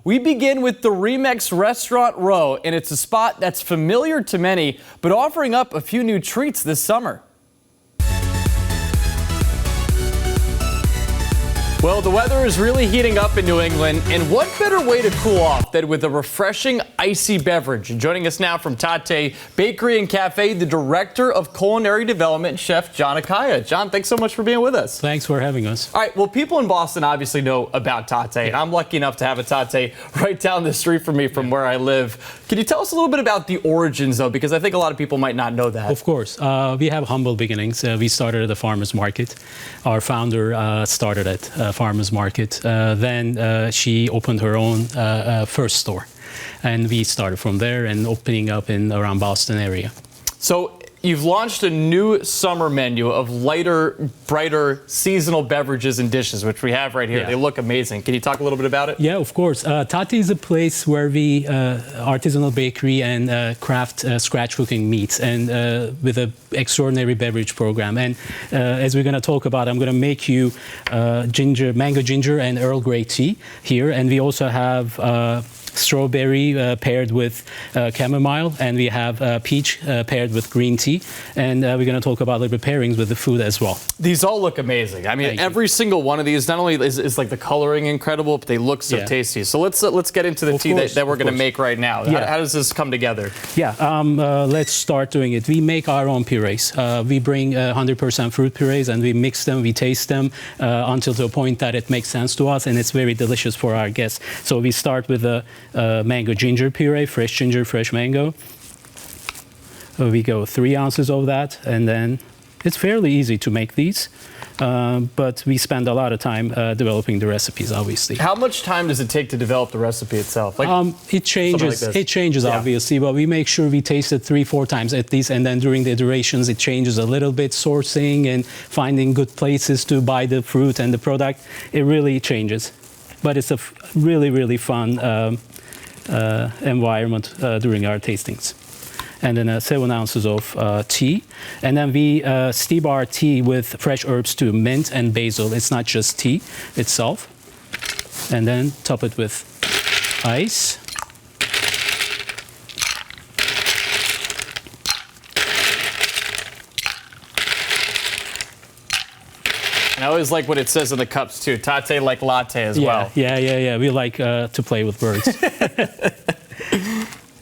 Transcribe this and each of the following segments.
We begin with the ReMix Restaurant Row, and it's a spot that's familiar to many, but offering up a few new treats this summer. Well, the weather is really heating up in New England, and what better way to cool off than with a refreshing icy beverage? And joining us now from Tatte Bakery and Cafe, the Director of Culinary Development, Chef John Akaya. John, thanks so much for being with us. Thanks for having us. All right, well, people in Boston obviously know about Tatte, and I'm lucky enough to have a Tatte right down the street from me from where I live. Can you tell us a little bit about the origins, though, because I think a lot of people might not know that. Of course. We have humble beginnings. We started at a farmer's market. Our founder started at farmer's market. Then she opened her own first store. And we started from there and opening up in around Boston area. So you've launched a new summer menu of lighter, brighter, seasonal beverages and dishes, which we have right here. Yeah. They look amazing. Can you talk a little bit about it? Yeah, of course. Tatte is a place where we artisanal bakery and craft scratch cooking meats, and with an extraordinary beverage program. And as we're going to talk about, I'm going to make you mango ginger and Earl Grey tea here, and we also have strawberry paired with chamomile, and we have peach paired with green tea, and we're going to talk about the pairings with the food as well. These all look amazing. I mean, every single one of these, not only is like the coloring incredible, but they look so tasty. So let's get into the tea that we're going to make right now. Yeah. How does this come together? Yeah, let's start doing it. We make our own purees. We bring 100% fruit purees, and we mix them, we taste them until the point that it makes sense to us, and it's very delicious for our guests. So we start with a mango ginger puree, fresh ginger, fresh mango. We go 3 ounces of that, and then it's fairly easy to make these, but we spend a lot of time developing the recipes, obviously. How much time does it take to develop the recipe itself? It changes. It changes, obviously, but we make sure we taste it 3-4 times at least, and then during the iterations, it changes a little bit. Sourcing and finding good places to buy the fruit and the product, it really changes. But it's a really, really fun environment during our tastings. And then 7 ounces of tea. And then we steep our tea with fresh herbs too, mint and basil. It's not just tea itself. And then top it with ice. I always like what it says in the cups too. Tatte like latte as well. Yeah. We like to play with words.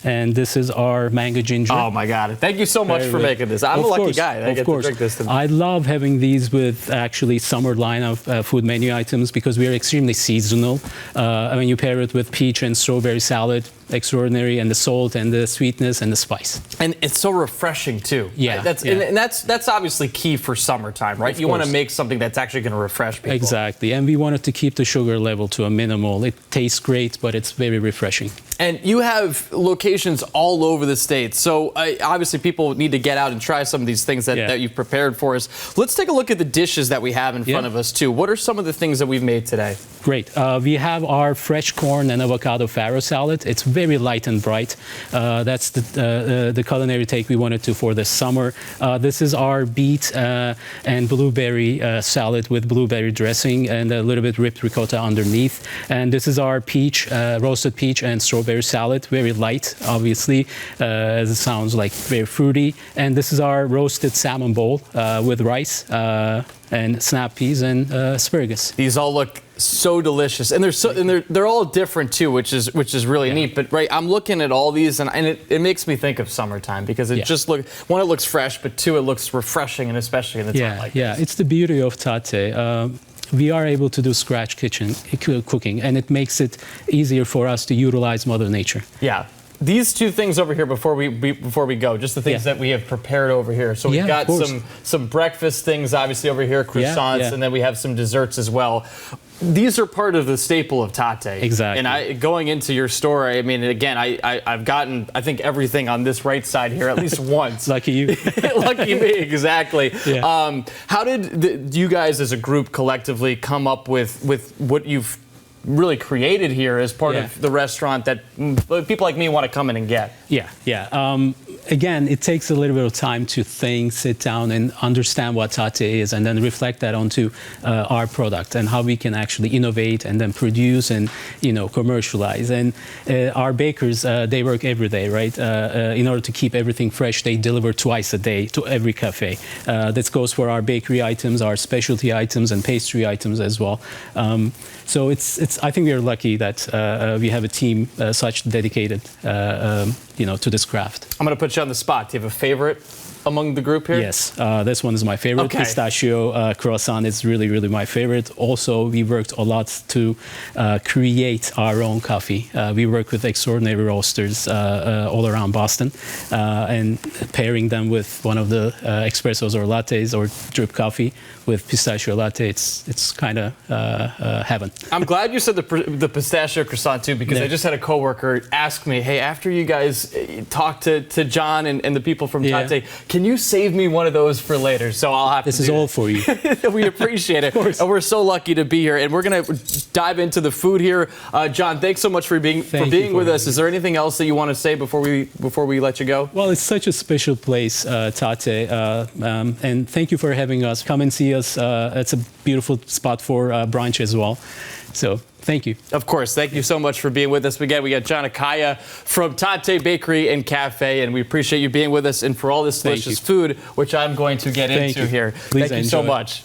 And this is our mango ginger. Oh my God! Thank you so much for making this. I'm a lucky guy. I get to drink this. I love having these with actually summer line of food menu items because we are extremely seasonal. I mean, you pair it with peach and strawberry salad, extraordinary, and the salt and the sweetness and the spice. And it's so refreshing too. Yeah. Right? And that's obviously key for summertime, right? You want to make something that's actually going to refresh people. Exactly. And we wanted to keep the sugar level to a minimal. It tastes great, but it's very refreshing. And you have locations all over the state. So obviously people need to get out and try some of these things that you've prepared for us. Let's take a look at the dishes that we have in front of us too. What are some of the things that we've made today? Great. We have our fresh corn and avocado farro salad. It's very light and bright. That's the culinary take we wanted to for this summer. This is our beet and blueberry salad with blueberry dressing and a little bit ripped ricotta underneath. And this is our peach, roasted peach and strawberry salad, very light, obviously, as it sounds like very fruity. And this is our roasted salmon bowl with rice and snap peas and asparagus. These all look so delicious, and they're all different too, which is really neat. But I'm looking at all these, and it makes me think of summertime because it just it looks fresh, but two, it looks refreshing, and especially in a time like this. It's the beauty of Tatte. We are able to do scratch kitchen cooking, and it makes it easier for us to utilize Mother Nature. Yeah. These two things over here before we go, just the things that we have prepared over here. So we've got some breakfast things obviously over here, croissants, and then we have some desserts as well. These are part of the staple of Tatte. Exactly. And going into your store, I mean, again, I've gotten, I think, everything on this right side here at least once. Lucky you. Lucky me, exactly. Yeah. How did you guys as a group collectively come up with what you've really created here as part of the restaurant that people like me want to come in and get? again, it takes a little bit of time to think, sit down, and understand what Tatte is, and then reflect that onto our product and how we can actually innovate and then produce and commercialize. And our bakers, they work every day, right? In order to keep everything fresh, they deliver twice a day to every cafe. This goes for our bakery items, our specialty items, and pastry items as well. So I think we are lucky that we have a team such dedicated, to this craft. I'm going to put you on the spot. Do you have a favorite among the group here? Yes, this one is my favorite. Okay. Pistachio croissant is really, really my favorite. Also, we worked a lot to create our own coffee. We work with extraordinary roasters all around Boston, and pairing them with one of the espressos or lattes or drip coffee with pistachio latte, it's kind of heaven. I'm glad you said the pistachio croissant too, because I just had a coworker ask me, hey, after you guys talk to John and the people from Tatte, can you save me one of those for later? So I'll have this to. This is all for you. We appreciate it. And we're so lucky to be here. And we're going to dive into the food here. John, thanks so much for being with us. Is there anything else that you want to say before we let you go? Well, it's such a special place, Tatte, and thank you for having us. Come and see us. It's a beautiful spot for brunch as well. So thank you. Of course. Thank you so much for being with us. Again, we got John Akaya from Tatte Bakery and Cafe, and we appreciate you being with us and for all this delicious food, which I'm going to get into here. Please Thank you so much.